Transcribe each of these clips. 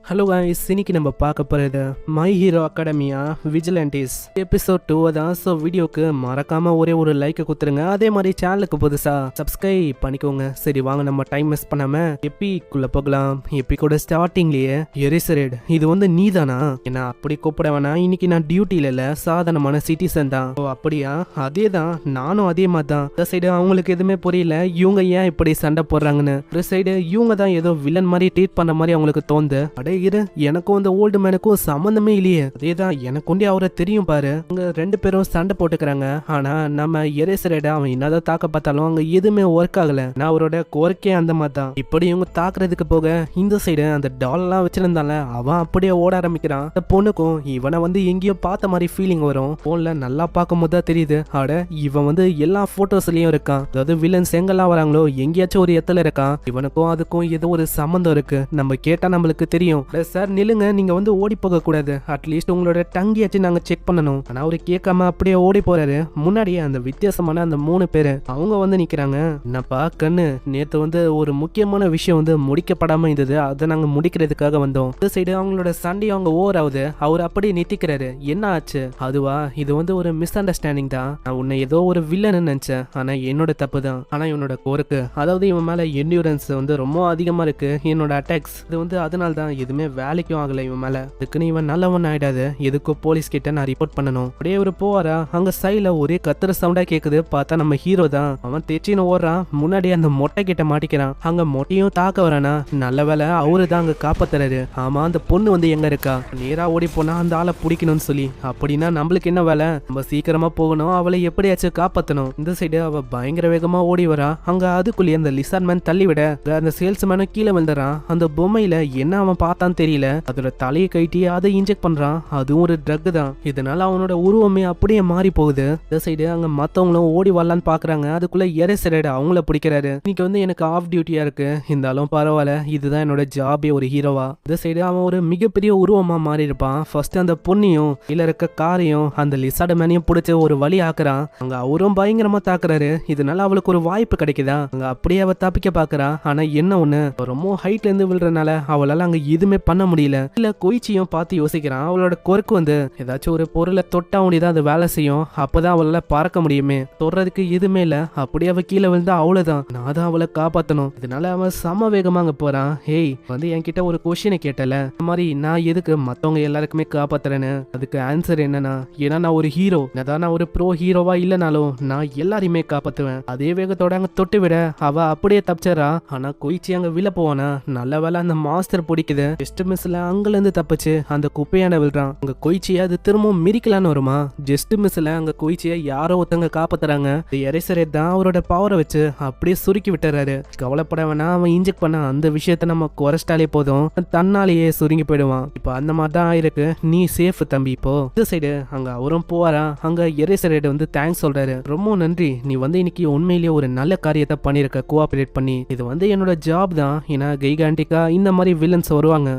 Hello guys, இன்னைக்கு நம்ம பார்க்க போகிறது மை ஹீரோ அகாடமியா விஜிலண்டிஸ் எபிசோட் 2 தான். ஸோ வீடியோக்கு மறக்காம ஒரே ஒரு லைக் கொடுத்துருங்க. அதே மாதிரி சேனலுக்கு புதுசா சப்ஸ்கிரைப் பண்ணிக்கோங்க. சரி வாங்க நம்ம டைம் மிஸ் பண்ணாம எப்பிக்குள்ள போகலாம். எப்பிக்கோட ஸ்டார்டிங்லயே எரிசரேட் இது வந்து நீதானா என்ன அப்படி கூப்பிட வேணாம், இன்னைக்கு நான் டியூட்டில இல்ல, சாதாரணமான சிட்டிசன் தான். ஓ அப்படியா, அதே தான், நானும் அதே மாதிரி தான். இந்த சைடு அவங்களுக்கு எதுவுமே புரியல, இவங்க ஏன் இப்படி சண்டை போடுறாங்கன்னு. ஒரு சைடு இவங்க தான் ஏதோ வில்லன் மாதிரி ட்ரீட் பண்ண மாதிரி அவங்களுக்கு தோணுது. அடே இரு, எனக்கும் அந்த ஓல்டு மேனுக்கும் சம்பந்தமே இல்லையே, அதேதான் எனக்குண்டே அவரை தெரியும் பாரு. அங்க ரெண்டு பேரும் சண்டை போட்டுக்கிறாங்க. ஆனா நம்ம எரேசரேட அவன் என்னதான் தாக்க பார்த்தாலும் அங்க எதுவுமே ஒர்க் ஆகல. நான் அவரோட கோரிக்கை அந்த மாதிரி தான். இப்படி இவங்க தாக்குறதுக்கு போக இந்த சைடு அந்த டால் எல்லாம் வச்சிருந்தால அவன் அப்படியே ஓட ஆரம்பிக்கிறான். அந்த பொண்ணுக்கும் இவனை வந்து எங்கேயோ பார்த்த மாதிரி ஃபீலிங் வரும். போன்ல நல்லா பார்க்கும் போது தான் தெரியுது, அட இவன் வந்து எல்லா போட்டோஸ்லயும் இருக்கான். அதாவது வில்லன்ஸ் எங்கெல்லாம் வராங்களோ எங்கேயாச்சும் ஒரு இடத்துல இருக்கான். இவனுக்கும் அதுக்கும் ஏதோ ஒரு சம்பந்தம் இருக்கு. நம்ம கேட்டா நம்மளுக்கு தெரியும். சார் நில்லுங்க, நீங்க வந்து ஓடி போக கூடாது, அட்லீஸ்ட் உங்களோட டங்கியாச்சும் நாங்க செக் பண்ணணும். ஆனா அவரு கேட்காம அப்படியே ஓடி போறாரு. முன்னாடியே அந்த வித்தியாசமான அந்த 3 பேரு அவங்க வந்து நிக்கிறாங்க. என்னப்பா கண்ணு, நேத்து வந்து ஒரு முக்கியமான விஷயம் வந்து முடிக்கப்படாம இருந்தது, அதை நாங்க முடிக்கிறதுக்காக வந்தோம். இந்த சைடு அவங்களோட சண்டையும் அவங்க ஓவர் ஆகுது. அவர் அப்படியே நித்திக்கிறாரு. என்ன ஆச்சு? அதுவா, இது வந்து ஒரு மிஸ் அண்டர்ஸ்டாண்டிங் தான். நான் உன்னை ஏதோ ஒரு வில்லன்னு நினைச்சேன், ஆனா என்னோட தப்பு தான். ஆனா இவனோட கோருக்கு, அதாவது இவன் மேல என்டியூரன்ஸ் வந்து ரொம்ப அதிகமா இருக்கு. என்னோட அட்டாக்ஸ் இது வந்து அதனால தான் எதுவுமே வேலைக்கும் ஆகல இவன் மேல. இதுக்குன்னு இவன் நல்லவன் ஆயிடாது, எதுக்கோ போலீஸ் கிட்ட நான் ரிப்போர்ட் பண்ணணும். அப்படியே ஒரு போவாரா, அங்க சைடுல ஒரே கத்துற சவுண்டா கேக்குது. பார்த்தா நம்ம ஹீரோ தான். அவன் தேச்சின்னு ஓடுறான். முன்னாடி அந்த மொட்டை கிட்ட மாட்டிக்கிறான். அங்க மொட்டையும் தாக்க வரானா, நல்ல வேலை அவரு தான் அங்க காப்பாத்துறாரு. ஆமா, அந்த பொண்ணு வந்து எங்க இருக்கா? நேரா ஓடி போனா அந்த ஆளை பிடிக்கணும்னு சொல்லி. அப்படின்னா நம்மளுக்கு என்ன வேலை? நம்ம சீக்கிரமா போகணும், அவளை எப்படியாச்சும் காப்பாத்தணும். இந்த சைடு அவ பயங்கர வேகமா ஓடி வரா. அங்க அதுக்குள்ளேயே அந்த லிசார்ட் மேன் தள்ளி விட அந்த சேல்ஸ்மேனும் கீழே விழுந்துறான். அந்த பொம்மையில என்ன அவன் பார்த்தான்னு தெரியல, அதோட தலையை கைட்டி அதை இன்ஜெக்ட் பண்றான். அதுவும் ஒரு ட்ரக் தான். இதனால அவனோட உருவமே அப்படியே மாறி போகுது. இந்த சைடு அங்க மத்தவங்களும் ஓடி வரலான்னு பாக்குறாங்க. அதுக்குள்ள எரேசரேட் அவங்கள பிடிக்கிறாரு. இன்னைக்கு வந்து எனக்கு ஆஃப் டியூட்டியா இருக்கு, இருந்தாலும் பரவாயில்ல, இதுதான் என்னோட ஜாபே ஒரு ஹீரோவா. இந்த சைடு அவன் ஒரு மிகப்பெரிய உருவமா மாறி இருப்பான். ஃபர்ஸ்ட் அந்த பொண்ணையும் கீழ இருக்க காரையும் அந்த லிசார்ட் மேனையும் பிடிச்ச ஒரு வழி ஆக்குறான். அங்க அவரும் பயங்கரமா தாக்குறாரு. இதனால அவளுக்கு ஒரு வாய்ப்பு கிடைக்குதா. அங்க அப்படியே அவ தப்பிக்க பாக்குறா. ஆனா என்ன ஒண்ணு, ரொம்ப ஹைட்ல இருந்து விழுறதுனால அவளால அங்க எதுவுமே பண்ண முடியல. இல்ல கொய்ச்சியும் பார்த்து யோசிக்கிறான். அவளோட கொருக்கு வந்து ஏதாச்சும் ஒரு பொருளை தொட்டா முடியுதான் அது வேலை செய்யும், அப்பதான் அவளால பறக்க முடியுமே. தொடுறதுக்கு எதுவுமே இல்ல. அப்படியே அவ கீழே விழுந்தா அவ்வளவுதான், நான் தான் அவளை காப்பாத்தணும். இதனால அவன் சம வேகமா அங்க போறான். ஹேய், வந்து என்கிட்ட ஒரு கொஸ்டினை கேட்டல, இந்த மாதிரி நான் எதுக்கு மத்தவங்க எல்லாருக்குமே காப்பாத்துறேன்னு. அதுக்கு ஆன்சர் என்னன்னா, ஏன்னா நான் ஒரு ஹீரோ. அதான் நான் ஒரு ப்ரோ ஹீரோவா இல்லனாலும் நான் எல்லாரையுமே காப்பாத்துவேன். அதே வேகத்தோட அங்க தொட்டு விட அவ அப்படியே தப்பிச்சறா. ஆனா கொய்ச்சி அங்க விழ போவானா, நல்ல வேலை அந்த மாஸ்டர் பிடிக்குது. ஜஸ்ட் மிஸ்ல அங்கல இருந்து தப்பிச்சு அந்த குப்பையான விழுறான். அங்க கொய்ச்சியா அது திரும்பவும் மிரிக்கலான்னு வருமா. ஜஸ்ட் மிஸ்ல அங்க கொய்ச்சியா யாரோ ஒருத்தங்க காப்பாத்துறாங்க. எரேசரேட் தான் அவரோட பவரை வச்சு அப்படியே சுருக்கி விட்டுறாரு. கவலைப்பட வேணா, அவன் இன்ஜெக்ட் பண்ண அந்த விஷயத்த நம்ம குறைச்சிட்டாலே போதும், தன்னாலேயே சுருங்கி போயிடுவான். இப்ப அந்த மாதிரி தான் ஆயிருக்கு. நீ சேஃப் தம்பி. இப்போ இந்த சைடு அங்க அவரும் போவாரா. அங்க எரேசரேட் வந்து தேங்க்ஸ் சொல்றாரு. ரொம்ப நன்றி, நீ வந்து இன்னைக்கு உண்மையிலேயே ஒரு நல்ல காரியத்தை பண்ணிருக்க, கோஆபரேட் பண்ணி. இது வந்து என்னோட ஜாப் தான். ஏன்னா கைகாண்டிக்கா இந்த மாதிரி வில்லன்ஸ் வருவாங்க,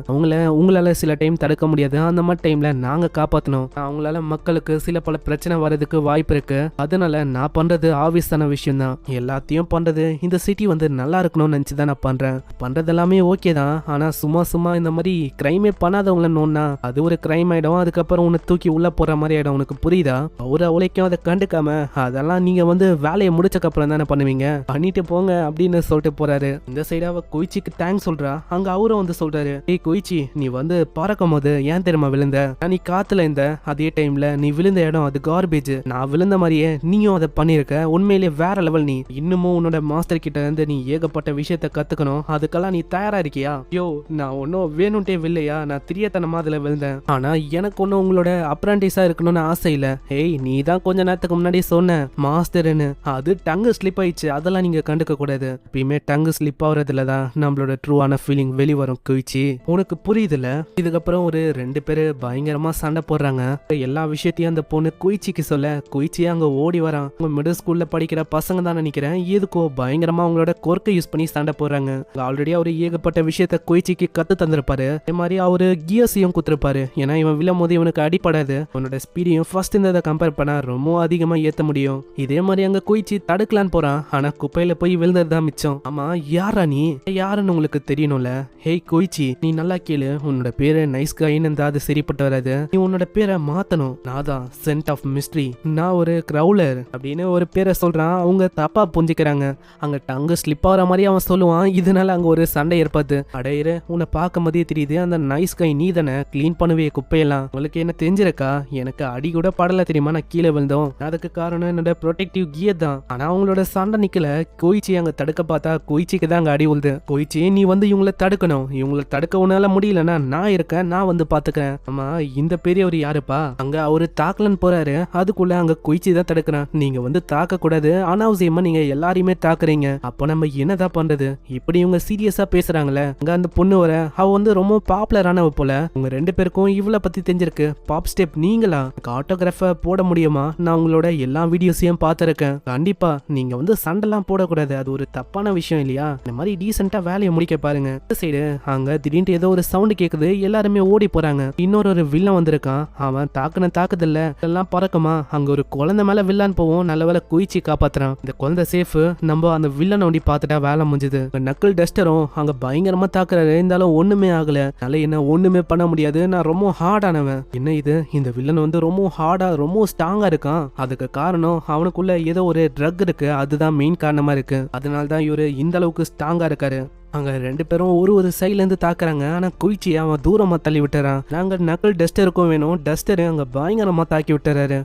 உங்களால சில டைம் தடுக்க முடியாது. அந்த மாதிரி டைம்ல நாங்க காப்பாத்தணும். அவங்களால மக்களுக்கு சில பல பிரச்சனை வர்றதுக்கு வாய்ப்பு இருக்கு. அதனால நான் பண்றது ஆபீஸான விஷயம் தான். எல்லாத்தையும் பண்றது இந்த சிட்டி வந்து நல்லா இருக்கணும்னு நினைச்சுதான் நான் பண்றேன். பண்றது எல்லாமே ஓகே தான். ஆனா சும்மா இந்த மாதிரி கிரைமே பண்ணாதவங்கள நோன்னா அது ஒரு கிரைம் ஆயிடும். அதுக்கப்புறம் உன்னை தூக்கி உள்ள போற மாதிரி ஆயிடும். உனக்கு புரியுதா? அவரை உழைக்கும் அதை கண்டுக்காம அதெல்லாம் நீங்க வந்து வேலையை முடிச்சக்கு அப்புறம் தானே பண்ணுவீங்க, பண்ணிட்டு போங்க அப்படின்னு சொல்லிட்டு போறாரு. இந்த சைடு அவ கொய்ச்சிக்கு தேங்க்ஸ் சொல்றா. அங்க அவரும் வந்து சொல்றாரு, ஏய் கொய்ச்சி, நீ வந்து பறக்கும் போது ஏன் தெரியுமா விழுந்த? நீ காத்துல இருந்த, அதே டைம்ல நீ விழுந்த இடம் அது கார்பேஜ். நான் விழுந்த மாதிரியே நீயும் அதை பண்ணிருக்க. உண்மையிலேயே வேற லெவல். நீ இன்னமும் உன்னோட மாஸ்டர் கிட்ட இருந்து நீ ஏகப்பட்ட விஷயத்த கத்துக்கணும். அதுக்கெல்லாம் நீ தயாரா இருக்கியா? யோ, நான் ஒன்னும் வேணும்ட்டே வில்லையா, நான் திரியத்தனமா அதுல விழுந்தேன். ஆனா எனக்கு ஒன்னும் உங்களோட அப்ரண்டிஸா இருக்கணும்னு ஆசை இல்ல. ஏய், நீ தான் கொஞ்ச நேரத்துக்கு முன்னாடி சொன்ன மாஸ்டர்னு, அது டங்கு ஸ்லிப் ஆயிடுச்சு, அதெல்லாம் நீங்க கண்டுக்க கூடாது. எப்பயுமே டங்கு ஸ்லிப் ஆகுறதுலதான் நம்மளோட ட்ரூவான ஃபீலிங் வெளிவரும் கொய்ச்சி, உனக்கு புரியுதுல? இதுக்கப்புறம் ஒரு 2 பேரு பயங்கரமா சண்டை போடுறாங்க. எல்லா விஷயத்தையும் அந்த பொண்ணு குயிச்சிக்கு சொல்ல குயிச்சி அங்க ஓடி வரான். மிடில் ஸ்கூல்ல படிக்கிற பசங்க தான் நினைக்கிறேன். எதுக்கோ பயங்கரமா அவங்களோட கொர்க்கை யூஸ் பண்ணி சண்டை போடுறாங்க. ஆல்ரெடி அவரு ஏகப்பட்ட விஷயத்த குயிச்சிக்கு கத்து தந்திருப்பாரு. அதே மாதிரி அவரு கியர்ஸையும் குத்துருப்பாரு. ஏன்னா இவன் விழும் போது இவனுக்கு அடிப்படாது. அவனோட ஸ்பீடையும் ஃபர்ஸ்ட் இந்த கம்பேர் பண்ணா ரொம்ப அதிகமா ஏத்த முடியும். இதே மாதிரி அங்க குயிச்சி தடுக்கலான்னு போறான். ஆனா குப்பையில போய் விழுந்ததுதான் மிச்சம். ஆமா, யாரா நீ? யாருன்னு உங்களுக்கு தெரியணும்ல. ஹேய் குயிச்சி, நீ நல்லா கேளு, உன்னோட பேரு நைஸ் கைன்னு இருந்தா அது சரிப்பட்டு வராது. நீ உன்னோட பேரை மாத்தணும். நான் தான் சென்ட் ஆஃப் மிஸ்ட்ரி, நான் ஒரு கிரவுலர் அப்படின்னு ஒரு பேரை சொல்றான். அவங்க தப்பா புரிஞ்சுக்கிறாங்க. அங்க டங்கு ஸ்லிப் ஆகிற மாதிரி அவன் சொல்லுவான். இதனால அங்க ஒரு சண்டை ஏற்படுது. அடையிற உன்னை பார்க்கும் போதே தெரியுது அந்த நைஸ் கை நீ தானே கிளீன் பண்ணுவே குப்பையெல்லாம். உங்களுக்கு என்ன தெரிஞ்சிருக்கா? எனக்கு அடி கூட படல தெரியுமா, நான் கீழே விழுந்தோம். அதுக்கு காரணம் என்னோட ப்ரொடெக்டிவ் கியர் தான். ஆனா அவங்களோட சண்டை நிக்கல. கொய்ச்சி அங்க தடுக்க பார்த்தா கொய்ச்சிக்கு தான் அங்க அடி உழுது. கொய்ச்சி நீ வந்து இவங்களை தடுக்கணும். இவங்களை தடுக்க உன்னால முடியலன்னா நான் இருக்கேன், நான் வந்து பாத்துக்கிறேன். ஆமா இந்த பெரியவர் யாருப்பா? அங்க அவரு தாக்கலன்னு போறாரு. அதுக்குள்ள அங்க கொய்ச்சி தான் தடுக்கிறான். நீங்க வந்து தாக்க கூடாது, அனாவசியமா நீங்க எல்லாரையுமே தாக்குறீங்க. அப்போ நம்ம என்னதான் பண்றது? இப்படி இவங்க சீரியஸா பேசுறாங்களே. அங்க அந்த பொண்ணு வர, அவ வந்து ரொம்ப பாப்புலரானவ போல. உங்க 2 பேருக்கும் இவளை பத்தி தெரிஞ்சிருக்கு. பாப் ஸ்டெப் நீங்களா? ஆட்டோகிராஃப போட முடியுமா? நான் உங்களோட எல்லா வீடியோஸையும் பார்த்திருக்கேன். கண்டிப்பா நீங்க வந்து சண்டைலாம் போடக்கூடாது, அது ஒரு தப்பான விஷயம் இல்லையா? இந்த மாதிரி டீசெண்டா வேலையை முடிக்க பாருங்க. இந்த சைடு அங்க திடீர்னு ஏதோ ஒரு சவுண்ட் கேக்குது. எல்லாருமே ஓடி போறாங்க. இன்னொரு வில்லன் வந்திருக்கான். அவன் தாக்குதல்ல எல்லாம் பறக்குமா. அங்க ஒரு குழந்தை மேல வில்லான் போவோம். நல்ல வேலை குயிச்சி காப்பாத்துறான். இந்த குழந்தை சேஃப். நம்ம அந்த வில்லன் ஒண்டி பார்த்துட்டா வேலை முடிஞ்சது. நக்கல் டஸ்டரும் அங்க பயங்கரமா தாக்குறாரு. இருந்தாலும் ஒண்ணுமே ஆகல. நல்ல என்ன ஒண்ணுமே பண்ண முடியாது, நான் ரொம்ப ஹார்டானவன். என்ன இது? இந்த வில்லன் வந்து ரொம்ப ஹார்டா ரொம்ப ஸ்ட்ராங்கா இருக்கான். அதுக்கு காரணம் அவனுக்குள்ள ஏதோ ஒரு ட்ரக் இருக்கு. அதுதான் மெயின் காரணமா இருக்கு. அதனால்தான் இவரு இந்த அளவுக்கு ஸ்ட்ராங்கா இருக்காரு. அங்க 2 பேரும் ஒரு சைட்ல இருந்து தாக்குறாங்க. ஆனா குயிச்சி அவன் தூரமா தள்ளி விட்டுறான். நாங்க நக்கல் டஸ்டருக்கும் வேணும். டஸ்டர் அங்க பயங்கரமா தாக்கி விட்டுறாரு.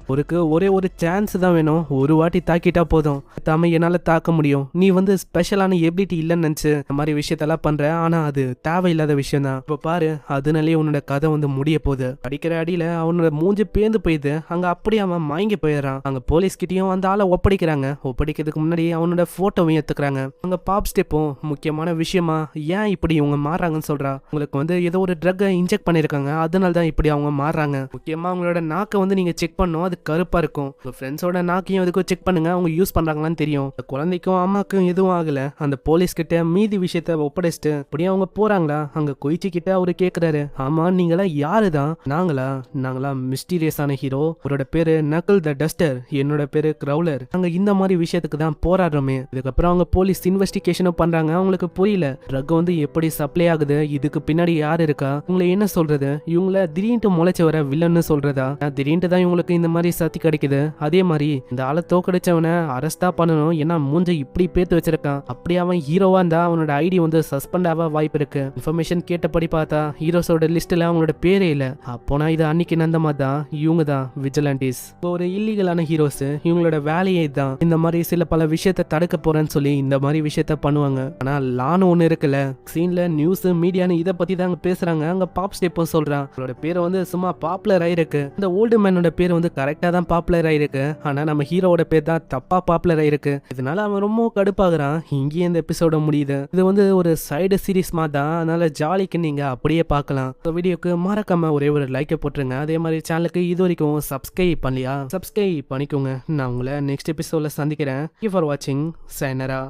ஒரே ஒரு சான்ஸ் தான் வேணும். ஒரு வாட்டி தாக்கிட்டா போதும். தாம என்னால தாக்க முடியும். நீ வந்து ஸ்பெஷலான எபிலிட்டி இல்லைன்னு நினைச்சு இந்த மாதிரி விஷயத்தெல்லாம் பண்ற. ஆனா அது தேவையில்லாத விஷயம் தான். இப்ப பாரு, அதனாலேயே உன்னோட கதை வந்து முடிய போகுது. அடிக்கிற அடியில அவனோட மூஞ்சி பேந்து போயிடுது. அங்க அப்படியே அவன் மயங்கி போயிடறான். அங்க போலீஸ் கிட்டயும் அந்த ஆளை ஒப்படைக்கிறாங்க. ஒப்படைக்கிறதுக்கு முன்னாடி அவனோட போட்டோவையும் எடுத்துக்கிறாங்க. அங்க பாப் ஸ்டெப்பும் முக்கியமான விஷயம், ஏன் இப்படி இவங்க மாறாங்கன்னு சொல்றா. உங்களுக்கு வந்து ஏதோ ஒரு ட்ரக் இன்ஜெக்ட் பண்ணிருக்காங்க, அதனால தான் இப்படி அவங்க மாறாங்க. முக்கியமா அவங்களோட நாக்கை வந்து நீங்க செக் பண்ணும். அது கருப்பா இருக்கும். உங்க ஃப்ரெண்ட்ஸோட நாக்கையும் எதுக்கும் செக் பண்ணுங்க, அவங்க யூஸ் பண்றாங்களான்னு தெரியும். குழந்தைக்கும் அம்மாக்கும் எதுவும் ஆகல. அந்த போலீஸ் கிட்ட மீதி விஷயத்த ஒப்படைச்சிட்டு அப்படியே அவங்க போறாங்களா. அங்க கொய்ச்சி கிட்ட அவரு கேக்குறாரு, ஆமா நீங்களா யாருதான்? நாங்களா மிஸ்டீரியஸான ஹீரோ. அவரோட பேரு நக்கல் த டஸ்டர், என்னோட பேரு கிரவுலர். அங்க இந்த மாதிரி விஷயத்துக்கு தான் போராடுறோமே. இதுக்கப்புறம் அவங்க போலீஸ் இன்வெஸ்டிகேஷனும் பண்றாங்க. அவங்களுக்கு புரியல ட்ரக் வந்து எப்படி சப்ளை ஆகுது, இதுக்கு பின்னாடி யார் இருக்கா, உங்களை என்ன சொல்றது, இவங்கள திடீர்னு முளைச்சு வர வில்லன்னு சொல்றதா, திடீர்னு தான் இவங்களுக்கு இந்த மாதிரி சக்தி கிடைக்குது. அதே மாதிரி இந்த ஆளை தோக்கடிச்சவனை அரெஸ்டா பண்ணணும். ஏன்னா மூஞ்ச இப்படி பேத்து வச்சிருக்கான். அப்படி அவன் ஹீரோவா இருந்தா அவனோட ஐடி வந்து சஸ்பெண்ட் ஆக வாய்ப்பு இருக்கு. இன்ஃபர்மேஷன் கேட்டபடி பார்த்தா ஹீரோஸோட லிஸ்ட்ல அவங்களோட பேரே இல்ல. அப்போனா இது அன்னைக்கு நடந்த மாதிரி தான் இவங்க தான் விஜிலண்டிஸ். ஒரு இல்லீகலான ஹீரோஸ். இவங்களோட வேலையே தான் இந்த மாதிரி சில பல விஷயத்த தடுக்க போறேன்னு சொல்லி இந்த மாதிரி விஷயத்த பண்ணுவாங்க. ஆனா லான்னு ஒண்ணு இருக்குல்ல, சீன்ல நியூஸ் மீடியான்னு இதை பத்தி தான் பேசுறாங்க. அங்க பாப் ஸ்டெப்பும் சொல்றான், அவரோட பேரை வந்து சும்மா பாப்புலர் ஆயிருக்கு. இந்த ஓல்டு மேனோட பேர் வந்து கரெக்டா தான் பாப்புலர் ஆயிருக்கு. ஆனா நம்ம ஹீரோவோட பேர் தான் தப்பா பாப்புலர் ஆயிருக்கு. இதனால அவன் ரொம்ப கடுப்பாகிறான். இங்கேயே இந்த எபிசோட முடியுது. இது வந்து ஒரு சைடு சீரிஸ் மாதிரி தான். அதனால ஜாலிக்கு நீங்க அப்படியே பார்க்கலாம். வீடியோக்கு மறக்காம ஒரே ஒரு லைக்கை போட்டுருங்க. அதே மாதிரி சேனலுக்கு இது வரைக்கும் சப்ஸ்கிரைப் பண்ணலையா, சப்ஸ்கிரைப் பண்ணிக்கோங்க. நான் உங்களை நெக்ஸ்ட் எபிசோட்ல சந்திக்கிறேன். ஃபார் வாட்சிங். சைனரா.